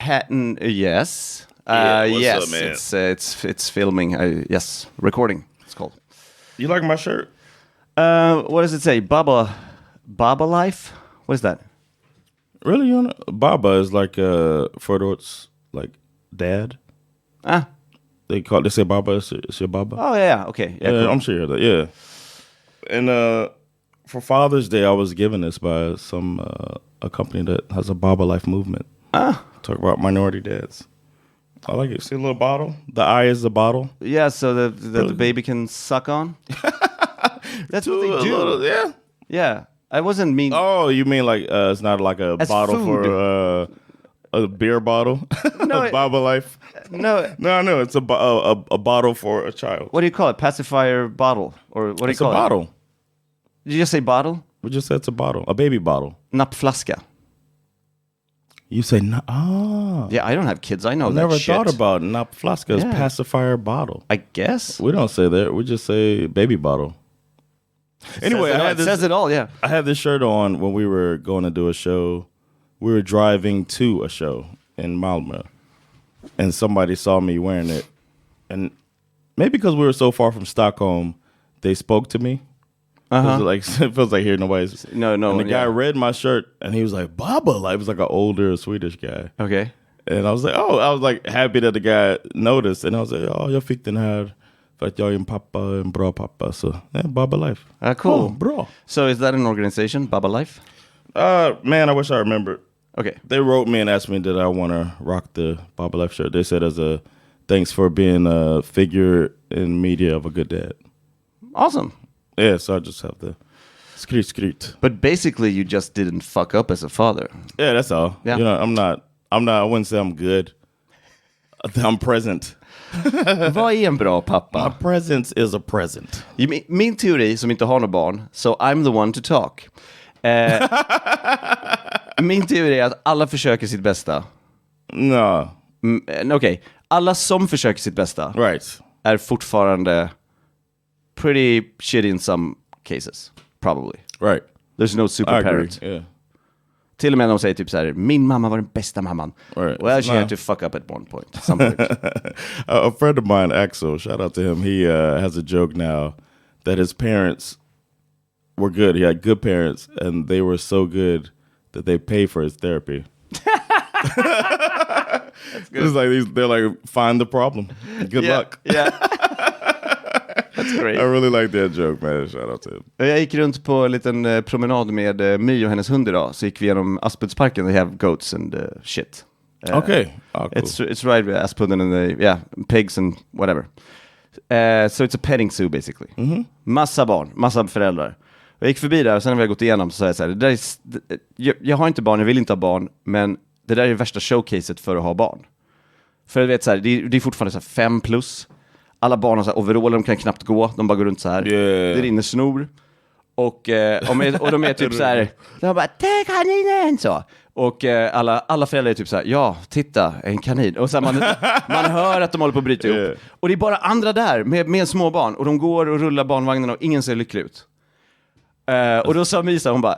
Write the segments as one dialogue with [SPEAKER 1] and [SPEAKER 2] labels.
[SPEAKER 1] Manhattan, yes. Yes, up, man? It's filming. Yes, recording. It's called.
[SPEAKER 2] You like my shirt?
[SPEAKER 1] What does it say? Baba Life. What is that?
[SPEAKER 2] Really? You know, Baba is like Frodo's like dad. They say Baba. It's your Baba.
[SPEAKER 1] Oh yeah. Okay. Yeah, cool.
[SPEAKER 2] I'm sure you heard that. Yeah. And for Father's Day, I was given this by a company that has a Baba Life movement. Talk about minority dads. I like it. See a little bottle? The eye is the bottle.
[SPEAKER 1] Yeah, so the baby can suck on. That's what they do.
[SPEAKER 2] Yeah.
[SPEAKER 1] Yeah. I wasn't mean.
[SPEAKER 2] Oh, you mean like it's not like a bottle
[SPEAKER 1] food.
[SPEAKER 2] For a beer bottle?
[SPEAKER 1] No,
[SPEAKER 2] Baba Life.
[SPEAKER 1] No.
[SPEAKER 2] No. It's a bottle for a child.
[SPEAKER 1] What do you call it? Pacifier bottle, or what do you call it?
[SPEAKER 2] It's a bottle.
[SPEAKER 1] Did you just say bottle?
[SPEAKER 2] We just said it's a bottle, a baby bottle.
[SPEAKER 1] Nappflaska.
[SPEAKER 2] You say no.
[SPEAKER 1] Yeah, I don't have kids. I know
[SPEAKER 2] I
[SPEAKER 1] that
[SPEAKER 2] never
[SPEAKER 1] shit.
[SPEAKER 2] thought about nappflaska as pacifier bottle.
[SPEAKER 1] I guess
[SPEAKER 2] we don't say that. We just say baby bottle. Anyway,
[SPEAKER 1] it says it all. Yeah,
[SPEAKER 2] I had this shirt on when we were going to do a show. We were driving to a show in Malmö, and somebody saw me wearing it, and maybe because we were so far from Stockholm, they spoke to me. It feels like hearing nobody's.
[SPEAKER 1] No.
[SPEAKER 2] And the guy read my shirt, and he was like, "Baba." Like, it was like an older Swedish guy.
[SPEAKER 1] Okay.
[SPEAKER 2] And I was like, I was like happy that the guy noticed, and I was like, jag fick den här för att jag är en pappa, en bra pappa. So yeah, Baba Life.
[SPEAKER 1] Cool.
[SPEAKER 2] Bra.
[SPEAKER 1] So is that an organization, Baba Life?
[SPEAKER 2] Man, I wish I remembered.
[SPEAKER 1] Okay.
[SPEAKER 2] They wrote me and asked me did I want to rock the Baba Life shirt. They said as a thanks for being a figure in media of a good dad.
[SPEAKER 1] Awesome.
[SPEAKER 2] Yeah, so I just have the skryt.
[SPEAKER 1] But basically, you just didn't fuck up as a father.
[SPEAKER 2] Yeah, that's all.
[SPEAKER 1] Yeah.
[SPEAKER 2] You know, I'm not. I wouldn't say I'm good. I'm present.
[SPEAKER 1] Vad är en bra pappa?
[SPEAKER 2] My presence is a present.
[SPEAKER 1] Min teori, som inte har några barn, so I'm the one to talk. Min teori är att alla försöker sitt bästa.
[SPEAKER 2] No.
[SPEAKER 1] Okej. Alla som försöker sitt bästa är fortfarande pretty shitty in some cases. Probably.
[SPEAKER 2] Right.
[SPEAKER 1] There's no super parent.
[SPEAKER 2] Yeah.
[SPEAKER 1] Till och med de säger typ så här: min mamma var den bästa mamman.
[SPEAKER 2] Right.
[SPEAKER 1] Well, she had to fuck up at one point. Some point.
[SPEAKER 2] A friend of mine, Axel, shout out to him. He has a joke now that his parents were good. He had good parents, and they were so good that they pay for his therapy. That's good. It's like they're like, find the problem. Good luck.
[SPEAKER 1] Yeah. That's great.
[SPEAKER 2] I really like that joke, man. Shout out to him.
[SPEAKER 1] Jag gick runt på en liten promenad med My och hennes hund idag. Så gick vi genom Aspudsparken. They have goats and shit.
[SPEAKER 2] Okay. Cool.
[SPEAKER 1] It's right with Aspudden and pigs and whatever. So it's a petting zoo basically. Mm-hmm. Massa barn, massa föräldrar. Jag gick förbi där och sen när vi har gått igenom så sa jag så här, jag har inte barn, jag vill inte ha barn, men det där är värsta showcaset för att ha barn. För jag vet så här, det är fortfarande så här 5+. Alla barn har så här overaller, de kan knappt gå, de bara går runt så här.
[SPEAKER 2] Yeah.
[SPEAKER 1] Det rinner snor. Och de är typ så här, de bara, ta kaninen, så. Och alla föräldrar är typ så här, ja, titta, en kanin. Och så här, man hör att de håller på att bryta ihop.
[SPEAKER 2] Yeah.
[SPEAKER 1] Och det är bara andra där med små barn. Och de går och rullar barnvagnarna och ingen ser lycklig ut. Och då sa Misa, hon bara,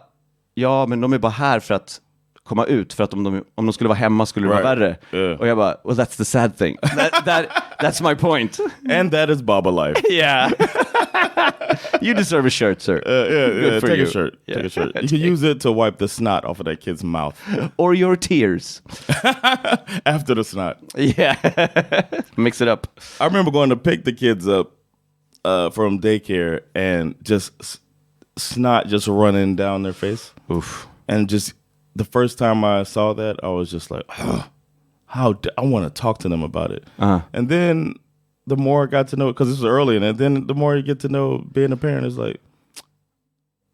[SPEAKER 1] ja, men de är bara här för att komma ut, för att om de skulle vara hemma skulle det vara värre.
[SPEAKER 2] Yeah.
[SPEAKER 1] Och jag bara, well, that's the sad thing. That's my point.
[SPEAKER 2] And that is Baba Life.
[SPEAKER 1] Yeah. You deserve a shirt, sir.
[SPEAKER 2] Yeah. Take
[SPEAKER 1] you.
[SPEAKER 2] a shirt.
[SPEAKER 1] Yeah.
[SPEAKER 2] Take a shirt. You can use it to wipe the snot off of that kid's mouth.
[SPEAKER 1] Or your tears.
[SPEAKER 2] After the snot.
[SPEAKER 1] Yeah. Mix it up.
[SPEAKER 2] I remember going to pick the kids up from daycare and just snot just running down their face.
[SPEAKER 1] Oof.
[SPEAKER 2] And just the first time I saw that, I was just like, I want to talk to them about it.
[SPEAKER 1] Uh-huh.
[SPEAKER 2] And then the more I got to know, because this was early, and then the more you get to know being a parent, is like,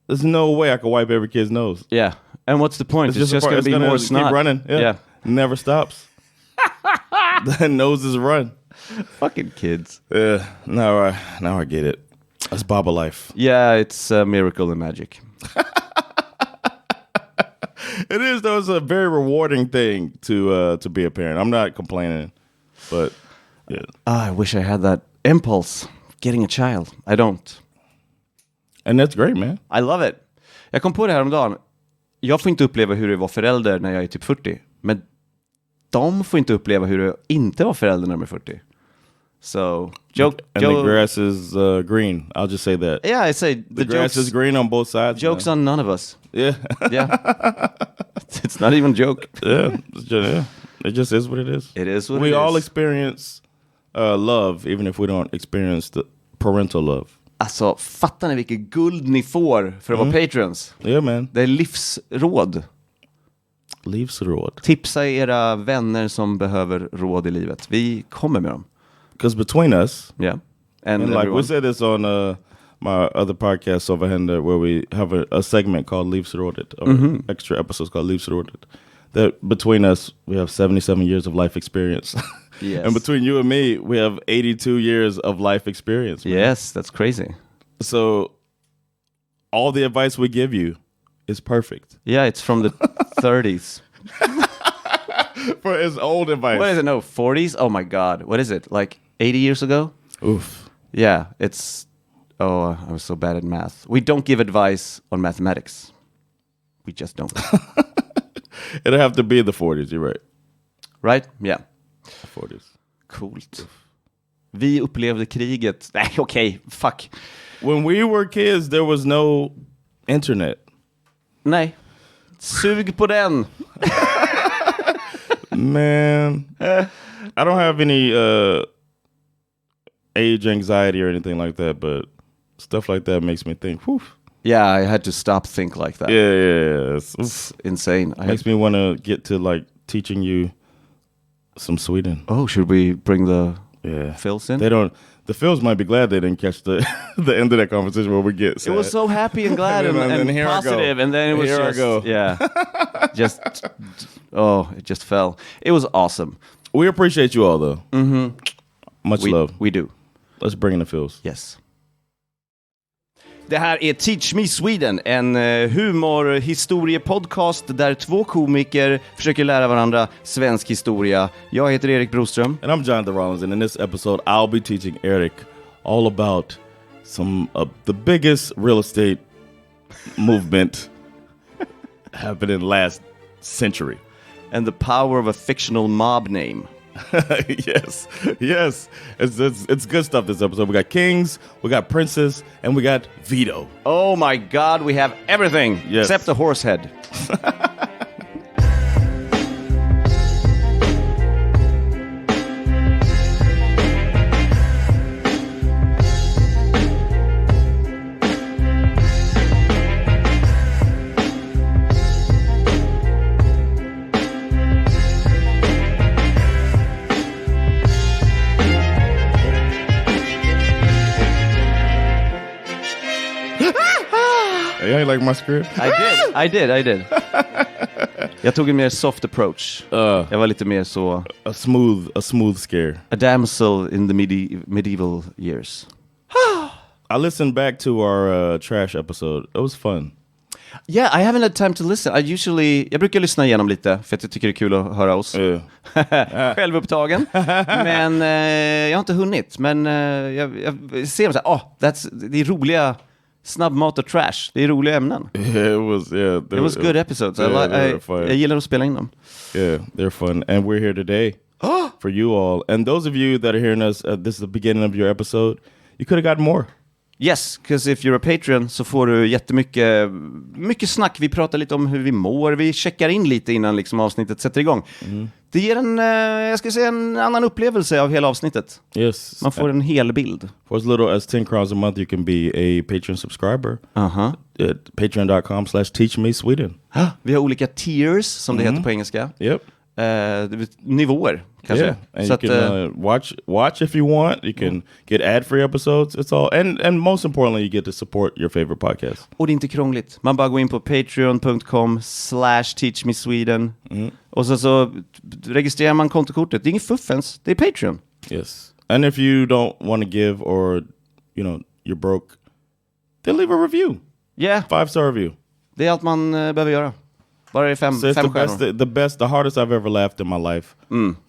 [SPEAKER 2] there's no way I could wipe every kid's nose.
[SPEAKER 1] Yeah. And what's the point? It's just going to be more snot.
[SPEAKER 2] Keep running. Yeah. Never stops. The noses run.
[SPEAKER 1] Fucking kids.
[SPEAKER 2] Yeah. Now I get it. That's Baba Life.
[SPEAKER 1] Yeah, it's a miracle and magic.
[SPEAKER 2] It is, though. It's a very rewarding thing to be a parent. I'm not complaining, but yeah.
[SPEAKER 1] I wish I had that impulse, getting a child. I don't.
[SPEAKER 2] And that's great, man.
[SPEAKER 1] I love it. Jag kom på det här om dagen. Jag får inte uppleva hur det var förälder när jag är typ 40. Men de får inte uppleva hur det inte var förälder när de är 40. So, joke...
[SPEAKER 2] And the grass is green. I'll just say that.
[SPEAKER 1] Yeah, I say
[SPEAKER 2] the grass is green on both sides.
[SPEAKER 1] Jokes on none of us.
[SPEAKER 2] Yeah.
[SPEAKER 1] Yeah. It's not even a joke.
[SPEAKER 2] Yeah. It just is what it is.
[SPEAKER 1] It is what
[SPEAKER 2] we
[SPEAKER 1] it is.
[SPEAKER 2] all experience love, even if we don't experience the parental love.
[SPEAKER 1] Alltså, fattar ni vilket guld ni får för att vara patrons?
[SPEAKER 2] Yeah, man.
[SPEAKER 1] Det är livsråd.
[SPEAKER 2] Livsråd.
[SPEAKER 1] Tipsa era vänner som behöver råd i livet. Vi kommer med dem.
[SPEAKER 2] Because between us,
[SPEAKER 1] yeah,
[SPEAKER 2] and like we said this on my other podcast over here, where we have a segment called Livsrådet, or extra episodes called Livsrådet. That between us, we have 77 years of life experience.
[SPEAKER 1] Yes.
[SPEAKER 2] And between you and me, we have 82 years of life experience. Man.
[SPEAKER 1] Yes, that's crazy.
[SPEAKER 2] So all the advice we give you is perfect.
[SPEAKER 1] Yeah, it's from the 30s.
[SPEAKER 2] For his old advice.
[SPEAKER 1] What is it? No, 40s? Oh my God. What is it? Like 80 years ago?
[SPEAKER 2] Oof.
[SPEAKER 1] Yeah, it's... Oh, I was so bad at math. We don't give advice on mathematics. We just don't.
[SPEAKER 2] It'll have to be the 40s, you're right.
[SPEAKER 1] Right? Yeah.
[SPEAKER 2] 40s.
[SPEAKER 1] Coolt. Vi upplevde kriget. Nej, okej. Fuck.
[SPEAKER 2] When we were kids, there was no internet.
[SPEAKER 1] Nej. Sug på den.
[SPEAKER 2] Man. I don't have any age anxiety or anything like that, but stuff like that makes me think, whew.
[SPEAKER 1] Yeah, I had to stop think like that.
[SPEAKER 2] Yeah.
[SPEAKER 1] It's insane.
[SPEAKER 2] Makes me want to get to like teaching you some Sweden.
[SPEAKER 1] Oh, should we bring the Phils in?
[SPEAKER 2] They don't. The Phils might be glad they didn't catch the end of that conversation where we get sad.
[SPEAKER 1] It was so happy and glad and
[SPEAKER 2] here
[SPEAKER 1] positive, and then it was
[SPEAKER 2] here
[SPEAKER 1] just,
[SPEAKER 2] I go.
[SPEAKER 1] Yeah, it just fell. It was awesome.
[SPEAKER 2] We appreciate you all though. Mm-hmm. Much love.
[SPEAKER 1] We do.
[SPEAKER 2] Let's bring in the Phils.
[SPEAKER 1] Yes. Det här är Teach Me Sweden, en humorhistoriepodcast där två komiker försöker lära varandra svensk historia. Jag heter Erik Broström.
[SPEAKER 2] And I'm Jonathan Rollins, and in this episode I'll be teaching Erik all about some of the biggest real estate movement happening last century.
[SPEAKER 1] And the power of a fictional mob name.
[SPEAKER 2] yes. It's good stuff this episode. We got kings, we got princes, and we got veto.
[SPEAKER 1] Oh my God, we have everything except the horse head.
[SPEAKER 2] You ain't like my script?
[SPEAKER 1] I did. Jag tog en mer soft approach. Jag var lite mer så...
[SPEAKER 2] A smooth scare.
[SPEAKER 1] A damsel in the medieval years.
[SPEAKER 2] I listened back to our trash episode. It was fun.
[SPEAKER 1] Yeah, I haven't had time to listen. Jag brukar lyssna igenom lite för att jag tycker det är kul att höra oss. Självupptagen. Men jag har inte hunnit. Men jag ser så här, det är roliga snabbmat och trash. Det är roliga ämnen.
[SPEAKER 2] It
[SPEAKER 1] was good episodes. Jag gillar att spela in dem.
[SPEAKER 2] Yeah, they're fun. And we're here today for you all. And those of you that are hearing us, this is the beginning of your episode. You could have got more.
[SPEAKER 1] Yes, because if you're a patron så får du jättemycket snack. Vi pratar lite om hur vi mår. Vi checkar in lite innan liksom avsnittet sätter igång. Det ger en annan upplevelse av hela avsnittet.
[SPEAKER 2] Yes.
[SPEAKER 1] Man får en hel bild.
[SPEAKER 2] For as little as 10 crowns a month, you can be a Patreon subscriber. At patreon.com/teachmesweden.
[SPEAKER 1] Vi har olika tiers, som det heter på engelska.
[SPEAKER 2] Yep.
[SPEAKER 1] Nivåer, kanske.
[SPEAKER 2] Yeah. And you can watch if you want. You can get ad-free episodes. It's all, and most importantly, you get to support your favorite podcast.
[SPEAKER 1] Och det är inte krångligt. Man bara går in på patreon.com/teachmesweden. Och så registrerar man kontokortet. Det är inget fuffens. Det är Patreon.
[SPEAKER 2] Yes. And if you don't want to give, or you're broke, then leave a review.
[SPEAKER 1] Yeah.
[SPEAKER 2] 5-star review. Det
[SPEAKER 1] är allt man behöver göra. Bara det är fem stjärnor.
[SPEAKER 2] The hardest I've ever laughed in my life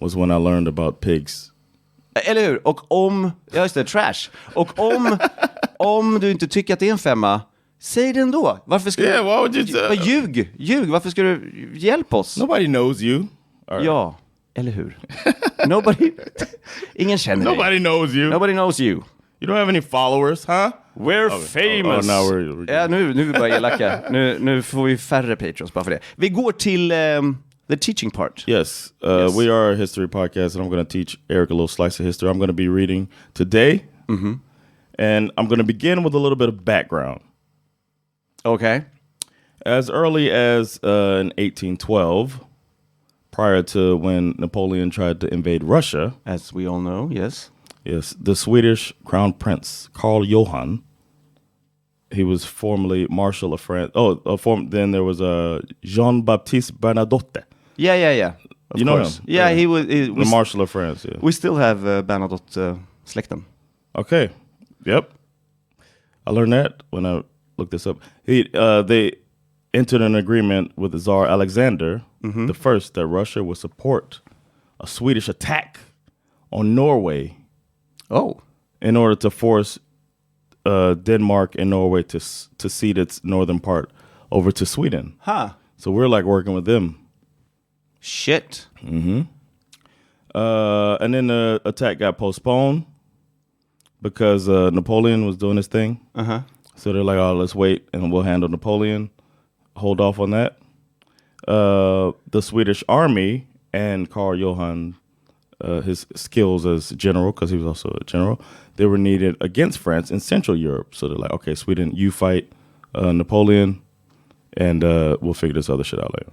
[SPEAKER 2] was when I learned about pigs.
[SPEAKER 1] Eller hur? Och trash. Och om du inte tycker att det är en 5, säg det ändå. Varför ska
[SPEAKER 2] why would you
[SPEAKER 1] ljug? Varför ska du hjälpa oss?
[SPEAKER 2] Nobody knows you.
[SPEAKER 1] Right. Ja, Eller hur? Nobody... Ingen känner dig.
[SPEAKER 2] Nobody knows you.
[SPEAKER 1] Nobody knows you.
[SPEAKER 2] You don't have any followers, huh?
[SPEAKER 1] We're famous.
[SPEAKER 2] Now we're
[SPEAKER 1] ja, nu är vi bara elaka. Nu får vi färre patrons bara för det. Vi går till the teaching part.
[SPEAKER 2] Yes. We are a history podcast, and I'm going to teach Erik a little slice of history. I'm going to be reading today, and I'm going to begin with a little bit of background.
[SPEAKER 1] Okay.
[SPEAKER 2] As early as in 1812, prior to when Napoleon tried to invade Russia,
[SPEAKER 1] As we all know, yes.
[SPEAKER 2] yes, the Swedish crown prince Karl Johan, he was formerly Marshal of France. Then there was Jean-Baptiste Bernadotte.
[SPEAKER 1] Yeah. Of
[SPEAKER 2] You know
[SPEAKER 1] course.
[SPEAKER 2] him?
[SPEAKER 1] Yeah, he was...
[SPEAKER 2] The Marshal of France, yeah.
[SPEAKER 1] We still have Bernadotte-släkten.
[SPEAKER 2] Okay. Yep. I learned that when I looked this up. They entered an agreement with the Tsar Alexander the First that Russia would support a Swedish attack on Norway in order to force Denmark and Norway to cede its northern part over to Sweden.
[SPEAKER 1] Huh.
[SPEAKER 2] So we're like working with them.
[SPEAKER 1] Shit.
[SPEAKER 2] And then the attack got postponed because Napoleon was doing his thing. So they're like, oh, let's wait and we'll handle Napoleon. Hold off on that. The Swedish army and Karl Johan, his skills as general, because he was also a general, they were needed against France in Central Europe. So they're like, okay, Sweden, you fight Napoleon, and we'll figure this other shit out later.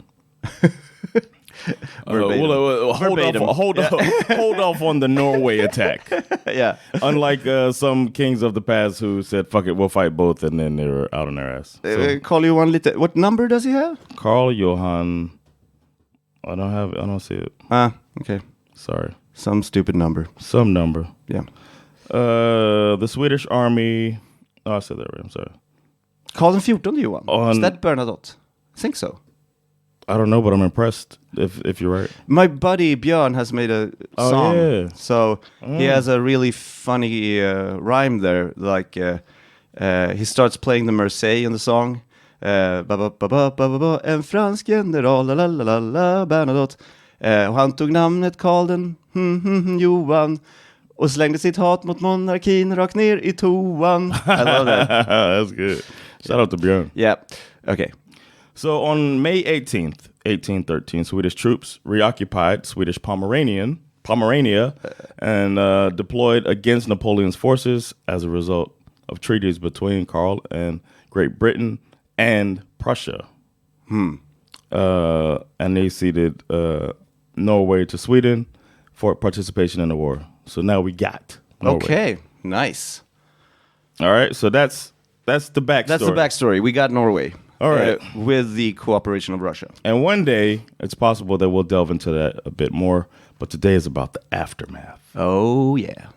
[SPEAKER 2] Hold off on the Norway attack.
[SPEAKER 1] Yeah.
[SPEAKER 2] Unlike some kings of the past who said, fuck it, we'll fight both, and then they were out on their ass.
[SPEAKER 1] Karl Johan lite... What number does he have?
[SPEAKER 2] Karl Johan... I don't see it.
[SPEAKER 1] Okay.
[SPEAKER 2] Sorry.
[SPEAKER 1] Some stupid number.
[SPEAKER 2] Some number.
[SPEAKER 1] Yeah.
[SPEAKER 2] The Swedish army... Oh, I said that right, I'm sorry.
[SPEAKER 1] Karl XIV, Johan. Is that Bernadotte? I think so.
[SPEAKER 2] I don't know, but I'm impressed if you're right.
[SPEAKER 1] My buddy Björn has made a song.
[SPEAKER 2] Yeah.
[SPEAKER 1] So he has a really funny rhyme there. Like he starts playing the Marseille in the song. En fransk general, la la la la, Bernadotte. Och han tog namnet Karl den Johan och slängde sitt hat mot monarkin rakt ner I toan. I love that.
[SPEAKER 2] That's good. Shout out to Björn.
[SPEAKER 1] Yeah. Okay.
[SPEAKER 2] So on May 18th, 1813, Swedish troops reoccupied Swedish Pomerania and deployed against Napoleon's forces as a result of treaties between Karl and Great Britain and Prussia. And they ceded Norway to Sweden for participation in the war. So now we got Norway.
[SPEAKER 1] Okay, nice.
[SPEAKER 2] All right, so that's the backstory.
[SPEAKER 1] That's the backstory. We got Norway.
[SPEAKER 2] All right.
[SPEAKER 1] With the cooperation of Russia.
[SPEAKER 2] And one day, it's possible that we'll delve into that a bit more, but today is about the aftermath.
[SPEAKER 1] Oh, yeah.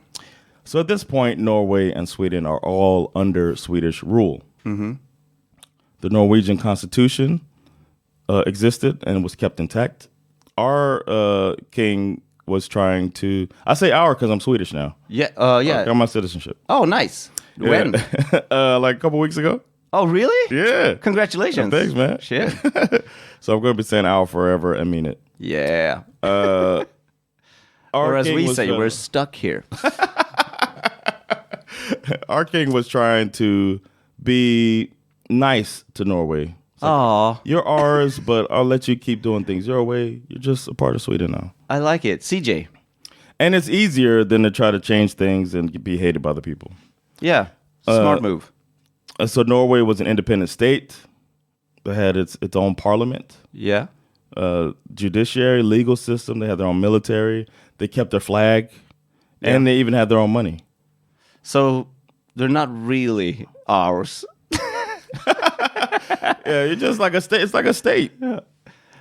[SPEAKER 2] So at this point, Norway and Sweden are all under Swedish rule. The Norwegian constitution existed and was kept intact. Our king was trying to... I say our because I'm Swedish now.
[SPEAKER 1] Yeah, yeah.
[SPEAKER 2] I got my citizenship.
[SPEAKER 1] Oh, nice. When?
[SPEAKER 2] Like a couple weeks ago.
[SPEAKER 1] Oh, really?
[SPEAKER 2] Yeah.
[SPEAKER 1] Congratulations.
[SPEAKER 2] Thanks, man.
[SPEAKER 1] Shit.
[SPEAKER 2] So I'm going to be saying our forever and mean it.
[SPEAKER 1] Yeah.
[SPEAKER 2] Or
[SPEAKER 1] as we say, we're stuck here.
[SPEAKER 2] Our king was trying to be nice to Norway.
[SPEAKER 1] Aw.
[SPEAKER 2] You're ours, but I'll let you keep doing things your way. You're just a part of Sweden now.
[SPEAKER 1] I like it. CJ.
[SPEAKER 2] And it's easier than to try to change things and be hated by the people.
[SPEAKER 1] Yeah. Smart move.
[SPEAKER 2] So Norway was an independent state that had its own parliament.
[SPEAKER 1] Yeah.
[SPEAKER 2] Judiciary, legal system. They had their own military. They kept their flag. Yeah. And they even had their own money.
[SPEAKER 1] So they're not really ours.
[SPEAKER 2] Yeah, you're just like a state. It's like a state. Yeah.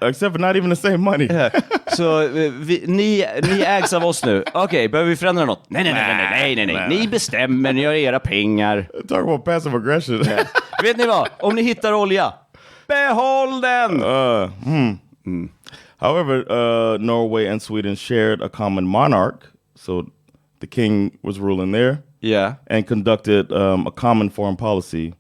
[SPEAKER 2] Except for not even the same money.
[SPEAKER 1] Yeah. Så ni ägs av oss nu. Okej, behöver vi förändra något? Nej. Ni bestämmer, ni gör era pengar.
[SPEAKER 2] Talk about passive aggression.
[SPEAKER 1] Yeah. Vet ni vad? Om ni hittar olja, behåll den!
[SPEAKER 2] However, Norway and Sweden shared a common monarch. So the king was ruling there.
[SPEAKER 1] Yeah.
[SPEAKER 2] And conducted a common foreign policy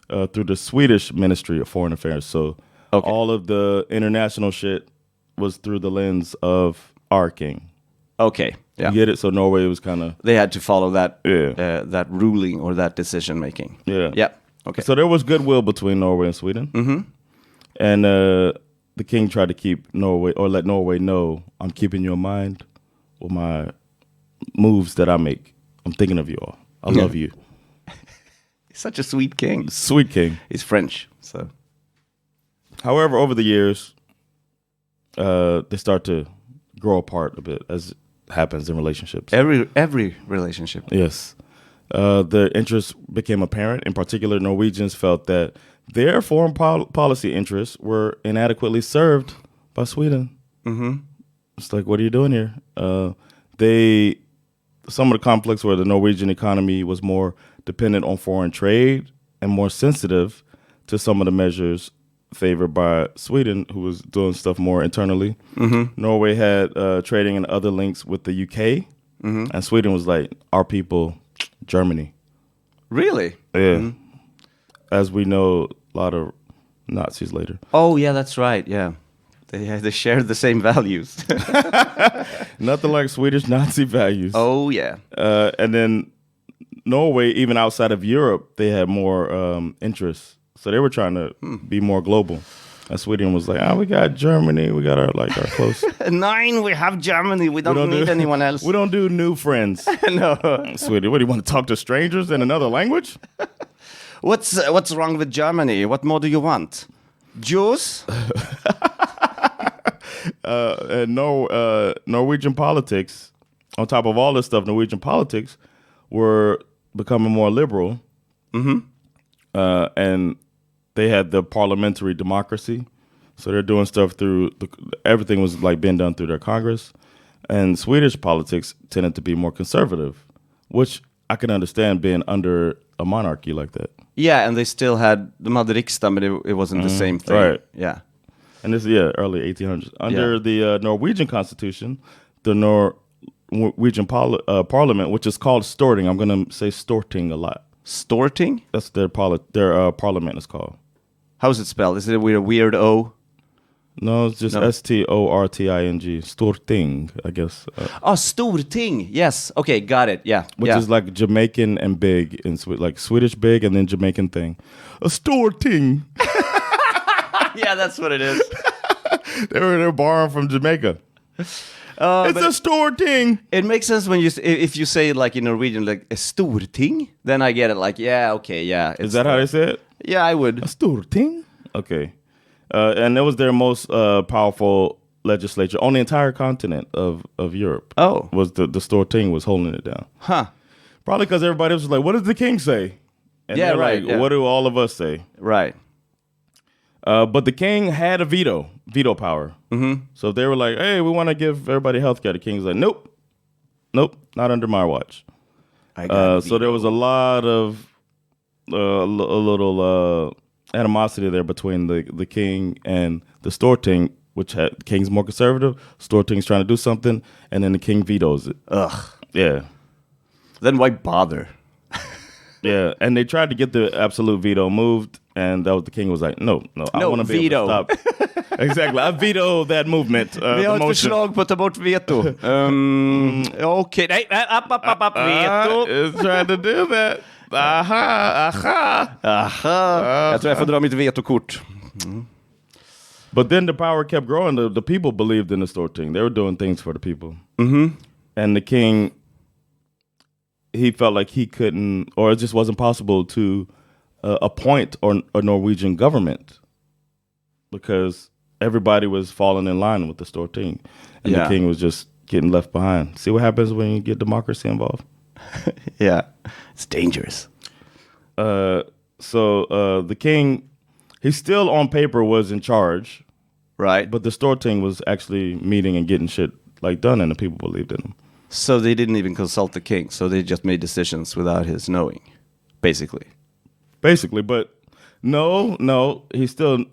[SPEAKER 2] through the Swedish Ministry of Foreign Affairs. So all of the international shit was through the lens of our king.
[SPEAKER 1] Okay, yeah.
[SPEAKER 2] You get it? So Norway was kind of...
[SPEAKER 1] They had to follow that
[SPEAKER 2] Yeah.
[SPEAKER 1] that ruling or that decision making.
[SPEAKER 2] Yeah.
[SPEAKER 1] Yeah. Okay.
[SPEAKER 2] So there was goodwill between Norway and Sweden. Mm-hmm. And the king tried to keep Norway, or let Norway know, I'm keeping you in mind with my moves that I make. I'm thinking of you all. I love you.
[SPEAKER 1] He's such a sweet king.
[SPEAKER 2] Sweet king.
[SPEAKER 1] He's French, so.
[SPEAKER 2] However, over the years, they start to grow apart a bit, as happens in relationships.
[SPEAKER 1] Every relationship.
[SPEAKER 2] Yes. The interests became apparent. In particular, Norwegians felt that their foreign policy interests were inadequately served by Sweden. Mm-hmm. It's like, what are you doing here? Some of the conflicts where the Norwegian economy was more dependent on foreign trade and more sensitive to some of the measures favored by Sweden, who was doing stuff more internally. Mm-hmm. Norway had trading and other links with the UK, and Sweden was like, our people, Germany.
[SPEAKER 1] Really?
[SPEAKER 2] Yeah. Mm-hmm. As we know, a lot of Nazis later.
[SPEAKER 1] Oh, yeah, that's right, yeah. They shared the same values.
[SPEAKER 2] Nothing like Swedish Nazi values.
[SPEAKER 1] Oh, yeah.
[SPEAKER 2] And then Norway, even outside of Europe, they had more interests. So they were trying to be more global. And Sweden was like, we got Germany. We got our close.
[SPEAKER 1] Nine, we have Germany. We don't need anyone else.
[SPEAKER 2] We don't do new friends.
[SPEAKER 1] No.
[SPEAKER 2] Sweden, what, do you want to talk to strangers in another language?
[SPEAKER 1] What's wrong with Germany? What more do you want? Jews?
[SPEAKER 2] Norwegian politics, on top of all this stuff, Norwegian politics were becoming more liberal. Mm-hmm. And they had the parliamentary democracy. So they're doing stuff through, everything was like being done through their Congress. And Swedish politics tended to be more conservative, which I can understand being under a monarchy like that.
[SPEAKER 1] Yeah, and they still had, de hade riksdagen, but it wasn't the same thing.
[SPEAKER 2] Right.
[SPEAKER 1] Yeah.
[SPEAKER 2] And this is, early 1800s. Under the Norwegian constitution, the Norwegian parliament, which is called Storting. I'm going to say Storting a lot.
[SPEAKER 1] Storting?
[SPEAKER 2] That's their parliament is called.
[SPEAKER 1] How is it spelled? Is it a weird O?
[SPEAKER 2] No, it's just Storting. Storting, I guess.
[SPEAKER 1] Storting. Yes. Okay, got it. Yeah.
[SPEAKER 2] Which is like Jamaican and big, in like Swedish big and then Jamaican thing. A Storting.
[SPEAKER 1] Yeah, that's what it is.
[SPEAKER 2] They're borrowing from Jamaica. It's a Storting.
[SPEAKER 1] It makes sense when if you say it like in Norwegian, like a Storting, then I get it. Like, yeah, okay, yeah.
[SPEAKER 2] Is that how they say it?
[SPEAKER 1] Yeah, I would.
[SPEAKER 2] A Storting? Okay. And that was their most powerful legislature on the entire continent of Europe.
[SPEAKER 1] Oh.
[SPEAKER 2] Was the Storting was holding it down.
[SPEAKER 1] Huh.
[SPEAKER 2] Probably because everybody was like, what does the king say? And
[SPEAKER 1] yeah, right.
[SPEAKER 2] Like, what do all of us say?
[SPEAKER 1] Right.
[SPEAKER 2] But the king had a veto power. Mm-hmm. So they were like, hey, we want to give everybody health care. The king's like, nope, not under my watch. So there was a lot of a little animosity there between the king and the Storting, which had the king's more conservative. Storting's trying to do something, and then the king vetoes it.
[SPEAKER 1] Ugh.
[SPEAKER 2] Yeah.
[SPEAKER 1] Then why bother?
[SPEAKER 2] Yeah, and they tried to get the absolute veto moved, and that was the king was like, no, I want to be able to stop. Exactly, I veto that movement.
[SPEAKER 1] Vi har ett förslag på att ta bort veto. Okej, nej, veto.
[SPEAKER 2] It's trying to do that. Aha.
[SPEAKER 1] Jag tror jag får dra mitt vetokort.
[SPEAKER 2] But then the power kept growing. The people believed in the Storting. They were doing things for the people. Mm-hmm. And the king, he felt like he couldn't, or it just wasn't possible to appoint a Norwegian government because everybody was falling in line with the Storting. And the king was just getting left behind. See what happens when you get democracy involved?
[SPEAKER 1] Yeah, it's dangerous.
[SPEAKER 2] So the king, he still on paper was in charge.
[SPEAKER 1] Right.
[SPEAKER 2] But the Storting was actually meeting and getting shit like done, and the people believed in him.
[SPEAKER 1] So they didn't even consult the king. So they just made decisions without his knowing, basically.
[SPEAKER 2] But no, he still...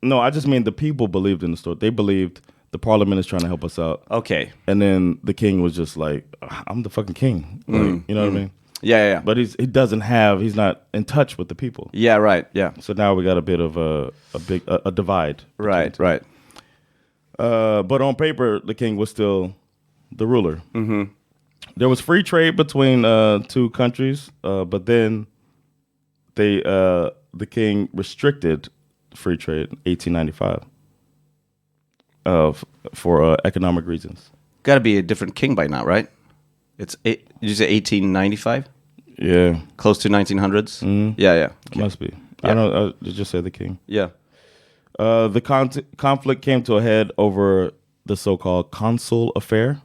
[SPEAKER 2] No, I just mean the people believed in the Storting. They believed the parliament is trying to help us out.
[SPEAKER 1] Okay.
[SPEAKER 2] And then the king was just like, I'm the fucking king. Like, you know what I mean?
[SPEAKER 1] Yeah.
[SPEAKER 2] But he's not in touch with the people.
[SPEAKER 1] Yeah, right, yeah.
[SPEAKER 2] So now we got a bit of a divide.
[SPEAKER 1] Right.
[SPEAKER 2] But on paper, the king was still the ruler. Mm-hmm. There was free trade between two countries, but then the king restricted free trade in 1895 for economic reasons.
[SPEAKER 1] Got to be a different king by now, right? Did you say 1895?
[SPEAKER 2] Yeah.
[SPEAKER 1] Close to 1900s?
[SPEAKER 2] Mm-hmm.
[SPEAKER 1] Yeah.
[SPEAKER 2] Okay. Must be.
[SPEAKER 1] Yeah.
[SPEAKER 2] I don't. I just said the king.
[SPEAKER 1] Yeah.
[SPEAKER 2] The conflict came to a head over the so-called consul affair,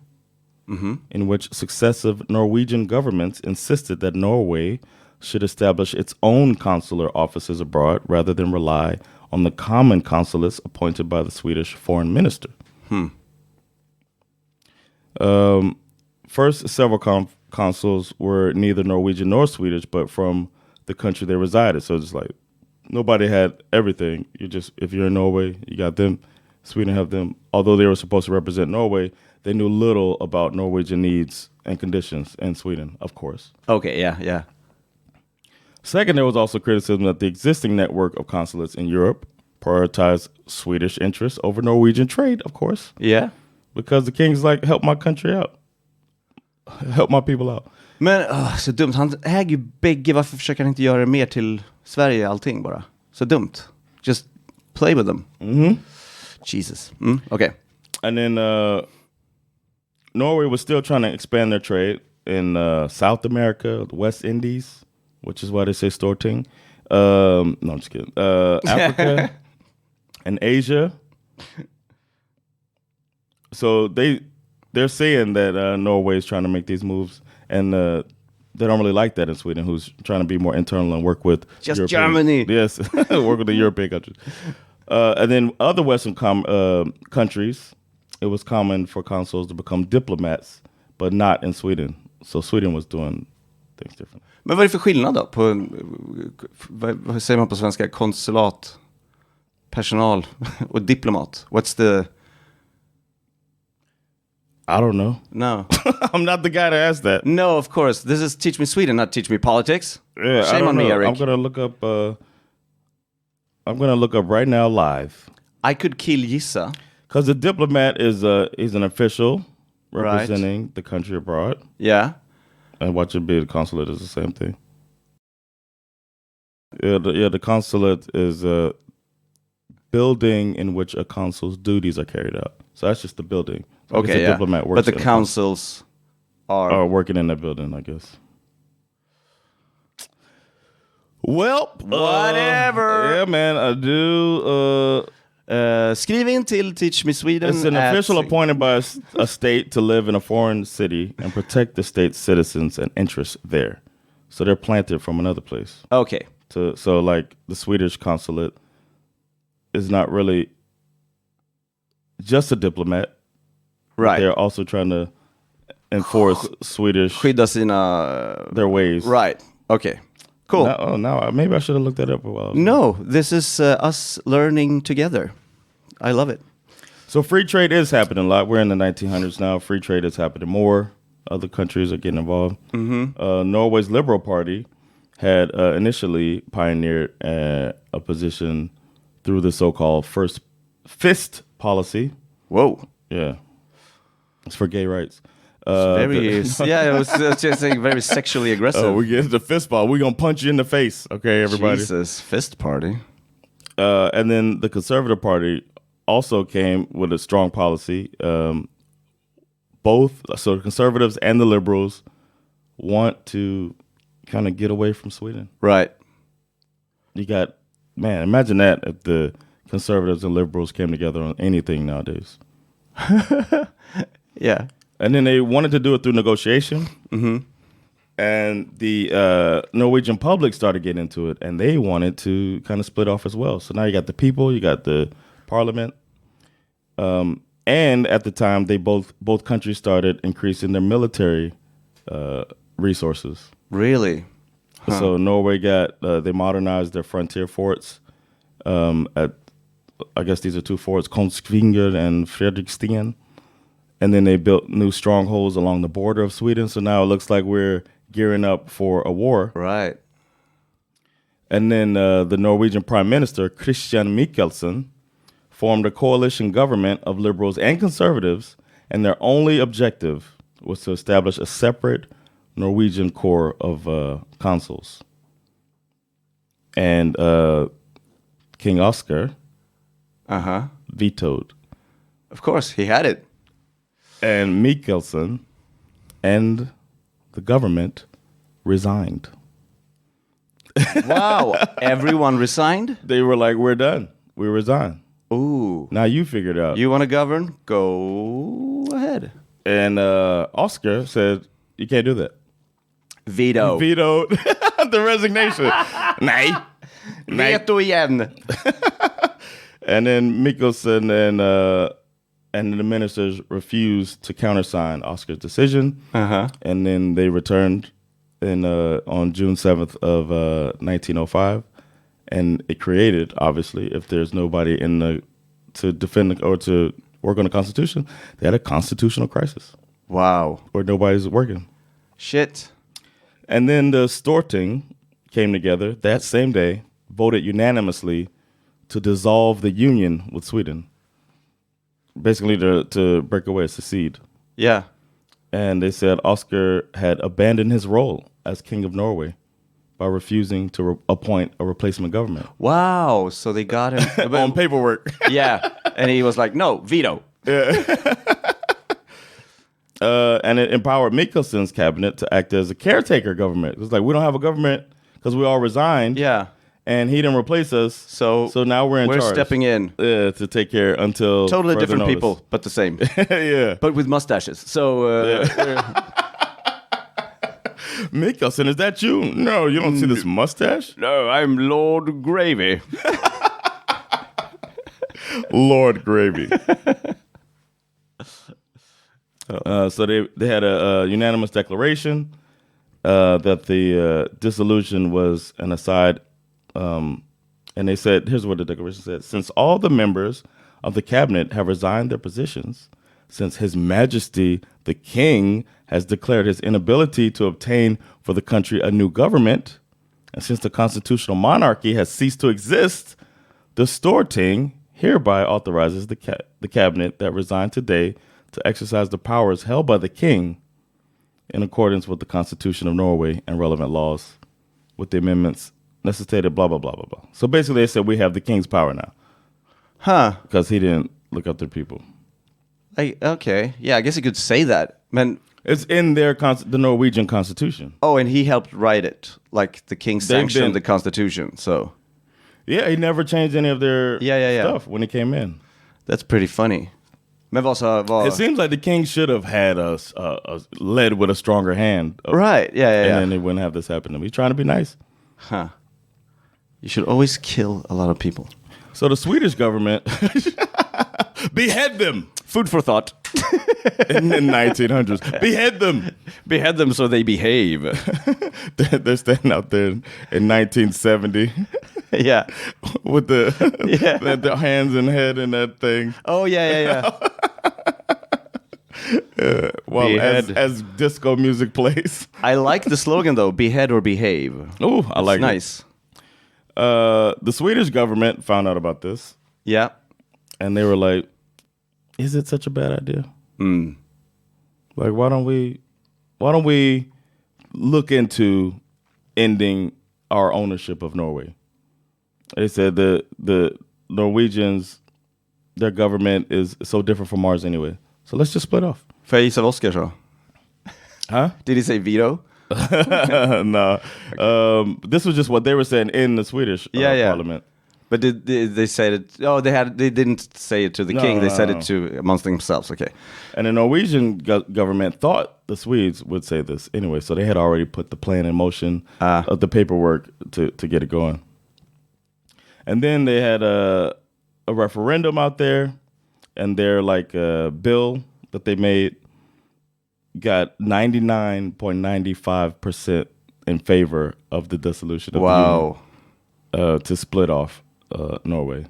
[SPEAKER 2] in which successive Norwegian governments insisted that Norway should establish its own consular offices abroad rather than rely on the common consulates appointed by the Swedish foreign minister. First, several consuls were neither Norwegian nor Swedish, but from the country they resided. So it's like nobody had everything. If you're in Norway, you got them. Sweden have them. Although they were supposed to represent Norway, they knew little about Norwegian needs and conditions in Sweden, of course.
[SPEAKER 1] Okay, yeah.
[SPEAKER 2] Second, there was also criticism that the existing network of consulates in Europe prioritized Swedish interests over Norwegian trade, of course.
[SPEAKER 1] Yeah.
[SPEAKER 2] Because the king's like, help my country out. Help my people out.
[SPEAKER 1] Men, så dumt. Han äger ju bägge. Varför försöker han inte göra mer till Sverige allting bara? Så dumt. Just play with them.
[SPEAKER 2] Mm-hmm.
[SPEAKER 1] Jesus. Okay.
[SPEAKER 2] And then Norway was still trying to expand their trade in South America, the West Indies, which is why they say Storting. No, I'm just kidding. Africa and Asia. So they're saying that Norway is trying to make these moves, and they don't really like that in Sweden, who's trying to be more internal and work with
[SPEAKER 1] just
[SPEAKER 2] European,
[SPEAKER 1] Germany.
[SPEAKER 2] Yes, work with the European countries. And then other Western countries, it was common for consuls to become diplomats, but not in Sweden. So Sweden was doing things different.
[SPEAKER 1] Men vad är det för skillnad då? Vad säger man på svenska? Konsulat, personal och diplomat. What's the...
[SPEAKER 2] I don't know.
[SPEAKER 1] No.
[SPEAKER 2] I'm not the guy to ask that.
[SPEAKER 1] No, of course. This is Teach Me Sweden, not Teach Me Politics.
[SPEAKER 2] Yeah,
[SPEAKER 1] Shame on me, Erik.
[SPEAKER 2] I'm gonna look up right now live.
[SPEAKER 1] I could killgissa.
[SPEAKER 2] Because the diplomat is an official representing the country abroad.
[SPEAKER 1] Yeah.
[SPEAKER 2] And what should be the consulate is the same thing. Yeah, the consulate is a building in which a consul's duties are carried out. So that's just the building. So
[SPEAKER 1] okay, yeah.
[SPEAKER 2] Diplomat works,
[SPEAKER 1] but the councils
[SPEAKER 2] are working in that building, I guess. Well,
[SPEAKER 1] whatever.
[SPEAKER 2] Yeah, man, I do.
[SPEAKER 1] Skriv in till Teach Me Sweden.
[SPEAKER 2] It's an official appointed by a state to live in a foreign city and protect the state's citizens and interests there. So they're planted from another place.
[SPEAKER 1] Okay.
[SPEAKER 2] So like the Swedish consulate is not really just a diplomat.
[SPEAKER 1] Right.
[SPEAKER 2] They're also trying to enforce Swedish...
[SPEAKER 1] Skydda sina...
[SPEAKER 2] their ways.
[SPEAKER 1] Right. Okay. Cool.
[SPEAKER 2] Now maybe I should have looked that up a while.
[SPEAKER 1] No, this is us learning together. I love it.
[SPEAKER 2] So free trade is happening a lot. We're in the 1900s now. Free trade is happening more. Other countries are getting involved. Mm-hmm. Norway's Liberal Party had initially pioneered a position through the so-called first fist policy.
[SPEAKER 1] Whoa.
[SPEAKER 2] Yeah. It's for gay rights.
[SPEAKER 1] Yeah, it was just saying very sexually aggressive.
[SPEAKER 2] We get the fist ball. We're going to punch you in the face. Okay, everybody.
[SPEAKER 1] Jesus, fist party.
[SPEAKER 2] And then the Conservative Party also came with a strong policy. So the Conservatives and the Liberals want to kind of get away from Sweden.
[SPEAKER 1] Right.
[SPEAKER 2] You got, man, imagine that if the Conservatives and Liberals came together on anything nowadays.
[SPEAKER 1] Yeah.
[SPEAKER 2] And then they wanted to do it through negotiation. Mm-hmm. And the Norwegian public started getting into it, and they wanted to kind of split off as well. So now you got the people, you got the parliament. And at the time, they both countries started increasing their military resources.
[SPEAKER 1] Really?
[SPEAKER 2] Huh. So Norway they modernized their frontier forts. I guess these are two forts, Kongsvinger and Fredriksten. And then they built new strongholds along the border of Sweden. So now it looks like we're gearing up for a war.
[SPEAKER 1] Right.
[SPEAKER 2] And then the Norwegian Prime Minister, Christian Michelsen, formed a coalition government of liberals and conservatives, and their only objective was to establish a separate Norwegian corps of consuls. And King Oscar vetoed.
[SPEAKER 1] Of course, he had it.
[SPEAKER 2] And Mikkelsen and the government resigned.
[SPEAKER 1] Wow. Everyone resigned?
[SPEAKER 2] They were like, we're done. We resign.
[SPEAKER 1] Ooh.
[SPEAKER 2] Now you figure it out.
[SPEAKER 1] You want to govern? Go ahead.
[SPEAKER 2] And Oscar said, you can't do that.
[SPEAKER 1] Veto.
[SPEAKER 2] Vetoed the resignation. Nej.
[SPEAKER 1] Veto igen.
[SPEAKER 2] And then Mikkelsen and the ministers refused to countersign Oscar's decision. And then they returned on June 7th of 1905. And it created, obviously, if there's nobody to defend or to work on the Constitution, they had a constitutional crisis.
[SPEAKER 1] Wow.
[SPEAKER 2] Where nobody's working.
[SPEAKER 1] Shit.
[SPEAKER 2] And then the Storting came together that same day, voted unanimously to dissolve the union with Sweden. Basically to break away, secede.
[SPEAKER 1] Yeah.
[SPEAKER 2] And they said Oscar had abandoned his role as King of Norway by refusing to appoint a replacement government.
[SPEAKER 1] Wow. So they got him
[SPEAKER 2] on paperwork.
[SPEAKER 1] Yeah. And he was like, no, veto.
[SPEAKER 2] And it empowered Mikkelsen's cabinet to act as a caretaker government. It was like, we don't have a government because we all resigned.
[SPEAKER 1] Yeah.
[SPEAKER 2] And he didn't replace us. So now we're charge.
[SPEAKER 1] We're stepping in.
[SPEAKER 2] To take care until
[SPEAKER 1] totally different
[SPEAKER 2] notice.
[SPEAKER 1] people, but the same.
[SPEAKER 2] Yeah.
[SPEAKER 1] But with mustaches. So
[SPEAKER 2] Mikkelsen, is that you? No, you don't see this mustache?
[SPEAKER 1] No, I'm Lord Gravy.
[SPEAKER 2] Lord Gravy. So they had a unanimous declaration that the dissolution was an aside. And they said, here's what the declaration said. Since all the members of the cabinet have resigned their positions, since His Majesty the King has declared his inability to obtain for the country a new government, and since the constitutional monarchy has ceased to exist, the Storting hereby authorizes the cabinet that resigned today to exercise the powers held by the king in accordance with the Constitution of Norway and relevant laws, with the amendments necessitated, blah, blah, blah, blah, blah. So basically they said we have the king's power now.
[SPEAKER 1] Huh.
[SPEAKER 2] Because he didn't look up their people.
[SPEAKER 1] Okay. Yeah, I guess you could say that. Man,
[SPEAKER 2] it's in their the Norwegian Constitution.
[SPEAKER 1] Oh, and he helped write it. Like the king sanctioned the Constitution, so.
[SPEAKER 2] Yeah, he never changed any of their stuff when he came in.
[SPEAKER 1] That's pretty funny.
[SPEAKER 2] It seems like the king should have had us led with a stronger hand.
[SPEAKER 1] Right, yeah.
[SPEAKER 2] And then they wouldn't have this happen to him. He's trying to be nice.
[SPEAKER 1] Huh. You should always kill a lot of people.
[SPEAKER 2] So the Swedish government behead them.
[SPEAKER 1] Food for thought.
[SPEAKER 2] In the 1900s. Behead them.
[SPEAKER 1] Behead them so they behave.
[SPEAKER 2] They're standing out there in 1970.
[SPEAKER 1] Yeah.
[SPEAKER 2] With the hands and head and that thing.
[SPEAKER 1] Oh, yeah.
[SPEAKER 2] Well, as disco music plays.
[SPEAKER 1] I like the slogan, though. Behead or behave.
[SPEAKER 2] Oh, I like it.
[SPEAKER 1] Nice.
[SPEAKER 2] The Swedish government found out about this.
[SPEAKER 1] Yeah.
[SPEAKER 2] And they were like, is it such a bad idea? Like, why don't we look into ending our ownership of Norway? They said the Norwegians, their government is so different from ours anyway. So let's just split off.
[SPEAKER 1] Får jag gissa vad Oscar sa?
[SPEAKER 2] Huh?
[SPEAKER 1] Did he say veto?
[SPEAKER 2] No. This was just what they were saying in the Swedish parliament.
[SPEAKER 1] But did they say it? Oh, they didn't say it to the king. They said it to amongst themselves. Okay.
[SPEAKER 2] And the Norwegian government thought the Swedes would say this anyway, so they had already put the plan in motion, of the paperwork to get it going. And then they had a referendum out there, and their bill that they made got 99.95% in favor of the dissolution of the union, to split off Norway.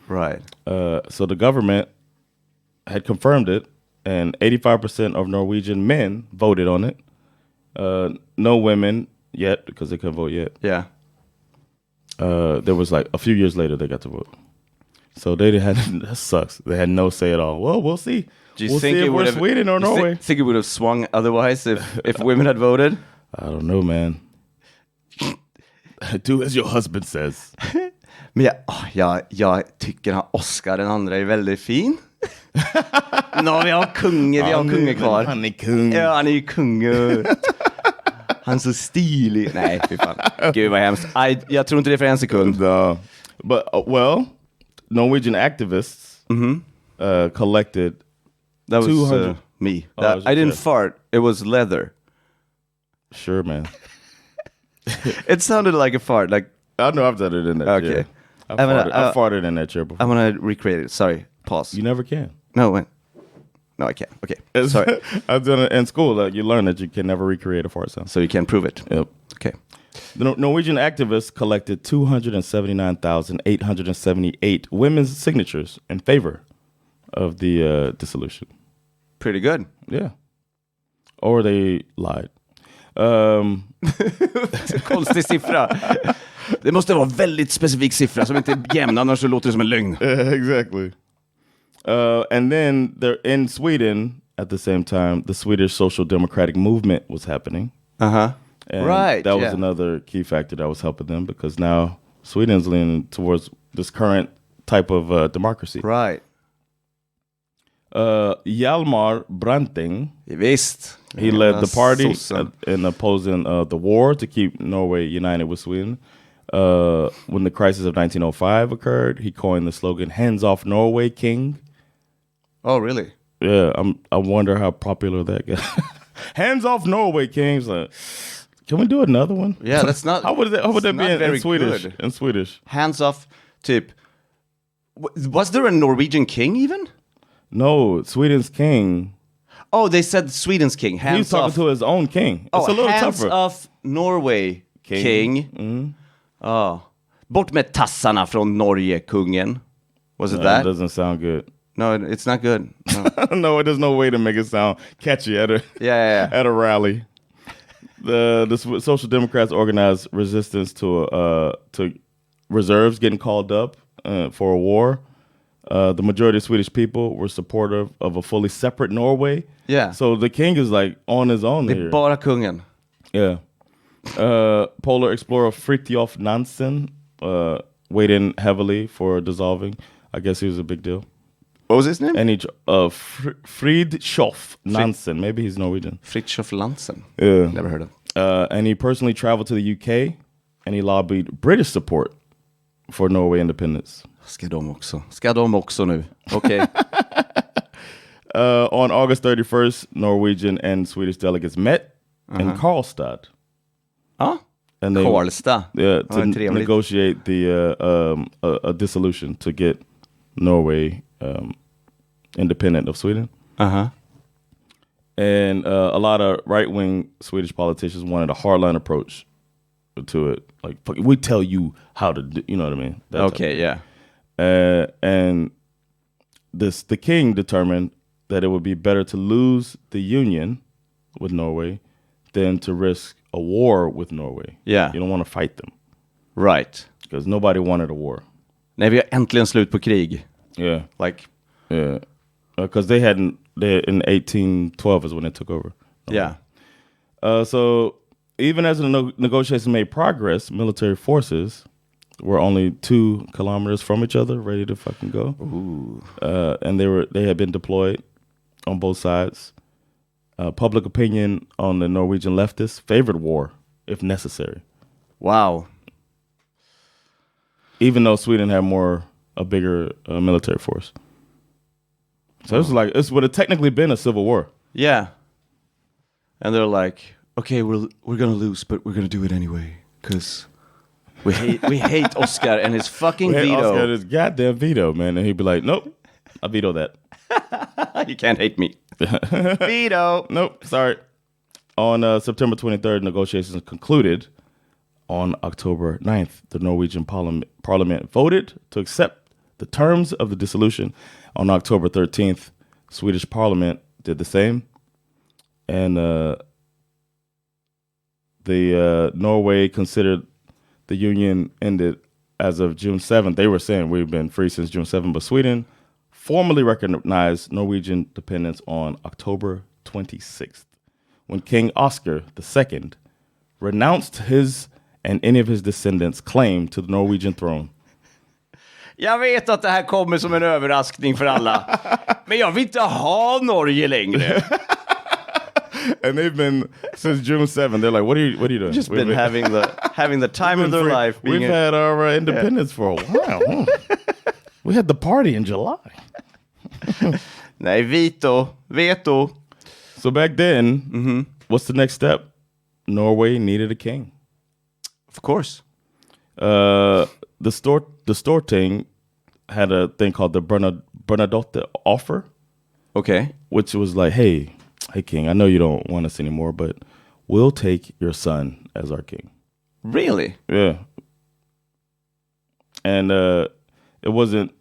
[SPEAKER 2] Right. So the government had confirmed it, and 85% of Norwegian men voted on it. No women yet, because they couldn't vote yet.
[SPEAKER 1] Yeah.
[SPEAKER 2] There was a few years later they got to vote. So they had that sucks. They had no say at all. Well, we'll see.
[SPEAKER 1] Do you
[SPEAKER 2] we'll
[SPEAKER 1] think
[SPEAKER 2] see
[SPEAKER 1] it
[SPEAKER 2] if
[SPEAKER 1] would
[SPEAKER 2] we're
[SPEAKER 1] have,
[SPEAKER 2] Sweden or Norway.
[SPEAKER 1] Think it would have swung otherwise if women had voted?
[SPEAKER 2] I don't know, man. Do as your husband says.
[SPEAKER 1] Men jag tycker han Oscar den andra är väldigt fin. Vi har kungen kvar.
[SPEAKER 2] Han är kung.
[SPEAKER 1] Ja, han är ju kung. Han är så stilig. Nej, fy fan. Gud vad hemskt. Jag tror inte det är för en sekund.
[SPEAKER 2] No. But, well, Norwegian activists collected
[SPEAKER 1] That was
[SPEAKER 2] 200.
[SPEAKER 1] Me.
[SPEAKER 2] Oh,
[SPEAKER 1] I didn't fart. It was leather.
[SPEAKER 2] Sure, man.
[SPEAKER 1] It sounded like a fart. Like
[SPEAKER 2] I know I've done it in that
[SPEAKER 1] okay.
[SPEAKER 2] chair. I farted in that chair before.
[SPEAKER 1] I want to recreate it. Sorry. Pause.
[SPEAKER 2] You never can.
[SPEAKER 1] No, wait. No, I can't. Okay. Sorry.
[SPEAKER 2] I've done it in school. You learn that you can never recreate a fart sound.
[SPEAKER 1] So you can't prove it.
[SPEAKER 2] Yep.
[SPEAKER 1] Okay.
[SPEAKER 2] The Norwegian activists collected 279,878 women's signatures in favor of the dissolution.
[SPEAKER 1] Pretty good.
[SPEAKER 2] Yeah. Or they lied.
[SPEAKER 1] Konstig siffra. Det måste vara väldigt specifik siffra som inte är jämn, annars så låter det som en lögn.
[SPEAKER 2] Exactly. And then they're in Sweden at the same time. The Swedish Social Democratic Movement was happening.
[SPEAKER 1] And right.
[SPEAKER 2] That was another key factor that was helping them because now Sweden's leaning towards this current type of democracy.
[SPEAKER 1] Right.
[SPEAKER 2] Hjalmar Branting.
[SPEAKER 1] Visst.
[SPEAKER 2] He led the party in opposing the war to keep Norway united with Sweden. When the crisis of 1905 occurred, he coined the slogan "Hands off Norway, King."
[SPEAKER 1] Oh, really?
[SPEAKER 2] Yeah, I wonder how popular that got. Hands off Norway, King. Like, can we do another one?
[SPEAKER 1] Yeah, that's not.
[SPEAKER 2] How would that be in Swedish?
[SPEAKER 1] Good.
[SPEAKER 2] In Swedish,
[SPEAKER 1] hands off. Typ. Was there a Norwegian king even?
[SPEAKER 2] No, Sweden's king.
[SPEAKER 1] Oh, they said Sweden's king. Hands
[SPEAKER 2] He's talking
[SPEAKER 1] off.
[SPEAKER 2] to his own king. It's a little
[SPEAKER 1] hands
[SPEAKER 2] tougher.
[SPEAKER 1] off Norway, king. Oh. Bort med tassarna från Norge, kungen. Was it that?
[SPEAKER 2] It doesn't sound good.
[SPEAKER 1] No, it's not good. No.
[SPEAKER 2] No, there's no way to make it sound catchy at a at a rally. The Social Democrats organized resistance to reserves getting called up for a war. The majority of Swedish people were supportive of a fully separate Norway.
[SPEAKER 1] Yeah.
[SPEAKER 2] So the king is like on his own here.
[SPEAKER 1] Bara kungen.
[SPEAKER 2] Yeah. Polar explorer Fridtjof Nansen weighed in heavily for dissolving. I guess he was a big deal.
[SPEAKER 1] What was his name?
[SPEAKER 2] And Fridtjof Nansen. Maybe he's Norwegian.
[SPEAKER 1] Fridtjof Nansen.
[SPEAKER 2] Yeah.
[SPEAKER 1] Never heard of.
[SPEAKER 2] And he personally traveled to the UK and he lobbied British support for Norway independence.
[SPEAKER 1] Ska de också nu? Okay.
[SPEAKER 2] On August 31st, Norwegian and Swedish delegates met in Karlstad. And they,
[SPEAKER 1] Karlstad.
[SPEAKER 2] Yeah, to negotiate a dissolution to get Norway independent of Sweden. And a lot of right-wing Swedish politicians wanted a hardline approach to it. Like, we tell you how to do, you know what I mean?
[SPEAKER 1] Yeah.
[SPEAKER 2] And the king determined that it would be better to lose the union with Norway than to risk a war with Norway.
[SPEAKER 1] Yeah.
[SPEAKER 2] You don't want to fight them.
[SPEAKER 1] Right.
[SPEAKER 2] Because nobody wanted a war.
[SPEAKER 1] Nej, vi har äntligen slut på krig.
[SPEAKER 2] Yeah.
[SPEAKER 1] Like.
[SPEAKER 2] Yeah. Because they in 1812 is when they took over.
[SPEAKER 1] Yeah.
[SPEAKER 2] So even as the negotiations made progress, military forces were only 2 kilometers from each other, ready to fucking go.
[SPEAKER 1] Ooh.
[SPEAKER 2] And they had been deployed on both sides. Public opinion on the Norwegian leftists favored war if necessary.
[SPEAKER 1] Wow.
[SPEAKER 2] Even though Sweden had a bigger military force. So this would have technically been a civil war.
[SPEAKER 1] Yeah. And they're like, okay, we're gonna lose, but we're gonna do it anyway because we hate Oscar and his fucking veto.
[SPEAKER 2] Oscar and his goddamn veto, man. And he'd be like, nope, I veto that.
[SPEAKER 1] You can't hate me. Veto.
[SPEAKER 2] Nope, sorry. On September 23rd, negotiations concluded. On October 9th, the Norwegian parliament voted to accept the terms of the dissolution. On October 13th, Swedish parliament did the same. And Norway considered the union ended as of June 7th, they were saying we've been free since June 7th, but Sweden formally recognized Norwegian independence on October 26th, when King Oscar II renounced his and any of his descendants' claim to the Norwegian throne.
[SPEAKER 1] Jag vet att det här kommer som en överraskning för alla. Men jag vill inte ha Norge längre.
[SPEAKER 2] And they've been since June 7th. They're like, what are you doing?
[SPEAKER 1] Just been having the time of their life.
[SPEAKER 2] We've had our independence for a while. We had the party in July.
[SPEAKER 1] Nej, veto.
[SPEAKER 2] So back then, what's the next step? Norway needed a king.
[SPEAKER 1] Of course.
[SPEAKER 2] The Storting had a thing called the Bernadotte offer.
[SPEAKER 1] Okay.
[SPEAKER 2] Which was like, hey king, I know you don't want us anymore, but we'll take your son as our king.
[SPEAKER 1] Really?
[SPEAKER 2] Yeah. And it wasn't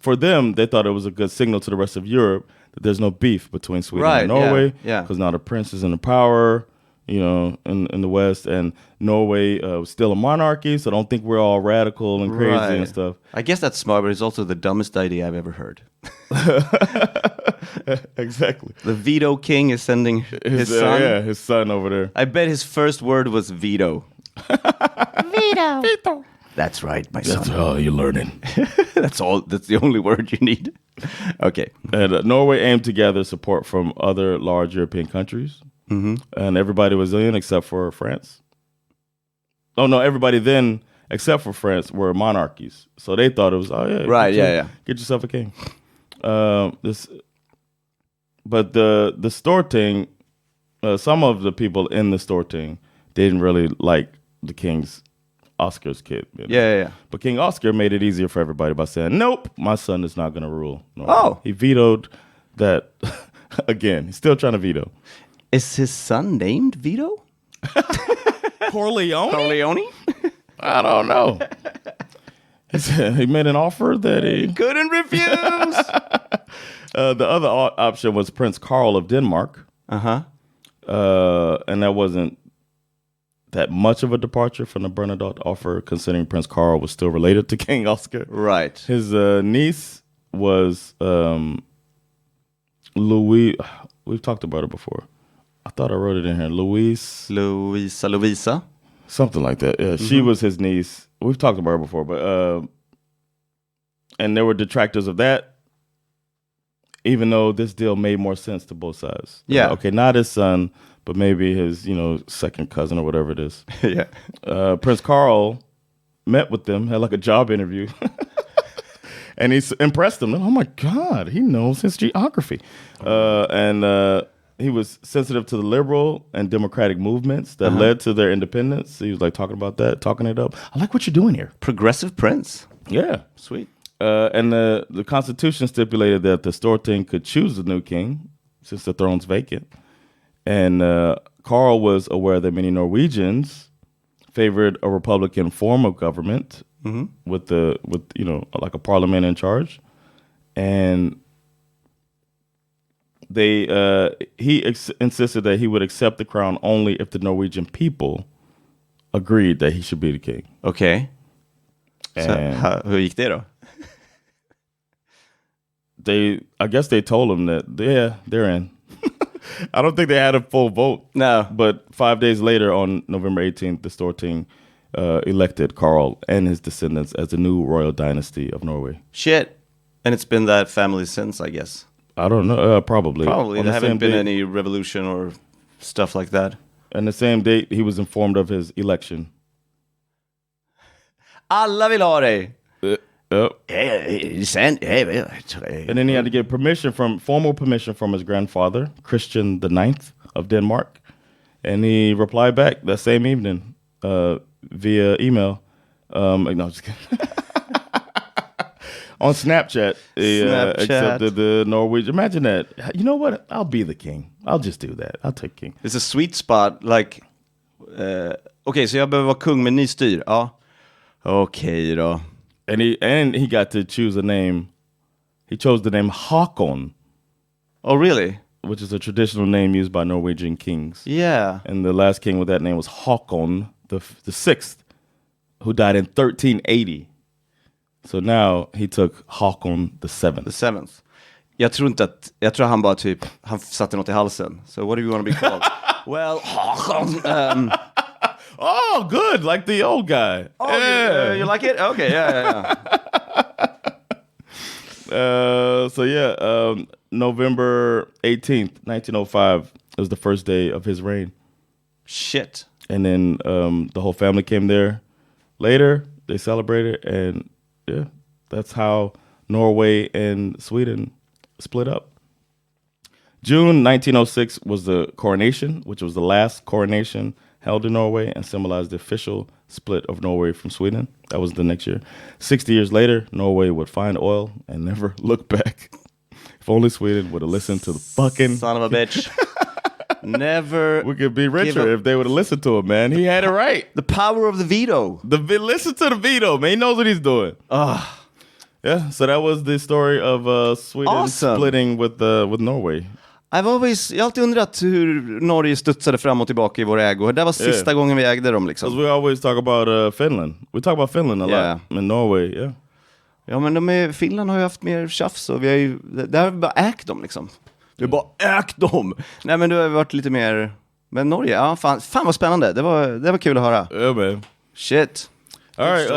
[SPEAKER 2] for them. They thought it was a good signal to the rest of Europe that there's no beef between Sweden and Norway.
[SPEAKER 1] Yeah.
[SPEAKER 2] Because now the prince is in the power, you know, in the West, and Norway was still a monarchy. So don't think we're all radical and crazy and stuff.
[SPEAKER 1] I guess that's smart, but it's also the dumbest idea I've ever heard.
[SPEAKER 2] Exactly.
[SPEAKER 1] The veto king is sending his son.
[SPEAKER 2] Yeah, his son over there.
[SPEAKER 1] I bet his first word was veto.
[SPEAKER 3] Veto.
[SPEAKER 1] That's right, my son.
[SPEAKER 2] That's all you're learning.
[SPEAKER 1] That's the only word you need. Okay.
[SPEAKER 2] And Norway aimed to gather support from other large European countries. Mm-hmm. And everybody was in except for France. Oh, no, everybody then, except for France, were monarchies. So they thought it was, get yourself a king. But the Storting, some of the people in the Storting didn't really like the king's Oscar's kid. You know?
[SPEAKER 1] Yeah.
[SPEAKER 2] But King Oscar made it easier for everybody by saying, nope, my son is not going to rule. Norway.
[SPEAKER 1] Oh.
[SPEAKER 2] He vetoed that again. He's still trying to veto.
[SPEAKER 1] Is his son named Vito?
[SPEAKER 2] Corleone? I don't know. He made an offer that he
[SPEAKER 1] couldn't refuse.
[SPEAKER 2] The other option was Prince Carl of Denmark.
[SPEAKER 1] Uh-huh.
[SPEAKER 2] And that wasn't that much of a departure from the Bernadotte offer, considering Prince Carl was still related to King Oscar.
[SPEAKER 1] Right.
[SPEAKER 2] His niece was Louis. We've talked about her before. I thought I wrote it in here. Louisa? Something like that. Yeah, she was his niece. We've talked about her before, but and there were detractors of that, even though this deal made more sense to both sides.
[SPEAKER 1] Yeah.
[SPEAKER 2] Okay, not his son, but maybe his, second cousin or whatever it is.
[SPEAKER 1] Yeah.
[SPEAKER 2] Prince Carl met with them, had like a job interview. And he impressed them. Oh my God, he knows his geography. And he was sensitive to the liberal and democratic movements that led to their independence. He was like talking about that, talking it up. I like what you're doing here.
[SPEAKER 1] Progressive prince.
[SPEAKER 2] Yeah.
[SPEAKER 1] Sweet.
[SPEAKER 2] And the Constitution stipulated that the Storting could choose the new king since the throne's vacant. And Carl was aware that many Norwegians favored a Republican form of government with like a parliament in charge. And he insisted that he would accept the crown only if the Norwegian people agreed that he should be the king.
[SPEAKER 1] Okay. Så hur gick det då?
[SPEAKER 2] I guess they told him that they're in. I don't think they had a full vote.
[SPEAKER 1] No.
[SPEAKER 2] But 5 days later, on November 18th, the Storting elected Carl and his descendants as the new royal dynasty of Norway.
[SPEAKER 1] Shit. And it's been that family since, I guess.
[SPEAKER 2] I don't know. Probably.
[SPEAKER 1] There haven't been any revolution or stuff like that.
[SPEAKER 2] And the same date, he was informed of his election.
[SPEAKER 1] Alla vill ha dig.
[SPEAKER 2] And then he had to get formal permission from his grandfather, Christian IX of Denmark. And he replied back that same evening via email. No, just kidding. On Snapchat, he accepted the Norwegian. Imagine that. You know what? I'll be the king. I'll just do that. I'll take king.
[SPEAKER 1] It's a sweet spot. Like, okay, så jag behöver vara kung med ny styr. Ja. Okej då.
[SPEAKER 2] And he got to choose a name. He chose the name Håkon.
[SPEAKER 1] Oh, really?
[SPEAKER 2] Which is a traditional name used by Norwegian kings.
[SPEAKER 1] Yeah.
[SPEAKER 2] And the last king with that name was Håkon the sixth. who died in 1380. So now he took Håkon the Seventh.
[SPEAKER 1] Jag tror han bara typ, han satte något i halsen. So what do you want to be called? Well, Håkon.
[SPEAKER 2] Oh, good, like the old guy.
[SPEAKER 1] Oh, yeah. You like it? Okay, yeah.
[SPEAKER 2] November 18th, 1905 was the first day of his reign.
[SPEAKER 1] Shit.
[SPEAKER 2] And then the whole family came there later. They celebrated, and yeah, that's how Norway and Sweden split up. June 1906 was the coronation, which was the last coronation held in Norway and symbolized the official split of Norway from Sweden. That was the next year. 60 years later, Norway would find oil and never look back. If only Sweden would have listened to the fucking...
[SPEAKER 1] Son of a bitch. Never...
[SPEAKER 2] We could be richer if they would have listened to him, man. He had it right.
[SPEAKER 1] The power of the veto.
[SPEAKER 2] Listen to the veto, man. He knows what he's doing. Yeah, so that was the story of Sweden splitting with Norway.
[SPEAKER 1] Jag har alltid undrat hur Norge studsade fram och tillbaka i vår ägo. Det var sista gången vi ägde dem liksom.
[SPEAKER 2] Because we always talk about Finland. We talk about Finland a lot. In Norway, yeah.
[SPEAKER 1] Ja, men Finland har ju haft mer tjafs och där har vi bara ägt dem liksom. Vi har bara ägt dem. Nej, men du har varit lite mer... Men Norge, ja, fan vad spännande. Det var kul att höra.
[SPEAKER 2] Yeah, man.
[SPEAKER 1] Shit.
[SPEAKER 2] All right,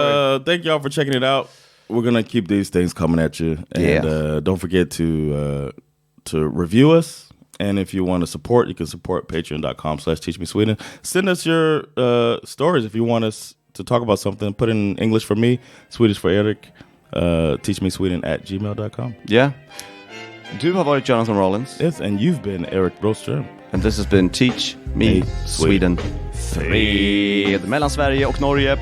[SPEAKER 2] thank y'all for checking it out. We're gonna keep these things coming at you. And don't forget to review us. And if you want to support, you can support patreon.com/teachmesweden. Send us your stories if you want us to talk about something. Put in English for me, Swedish for Erik. teachmesweden@gmail.com.
[SPEAKER 1] Yeah. Du har varit Jonathan Rollins.
[SPEAKER 2] Yes, and you've been Erik Broström.
[SPEAKER 1] And this has been Teach Me Sweden. Fred mellan Sverige och Norge.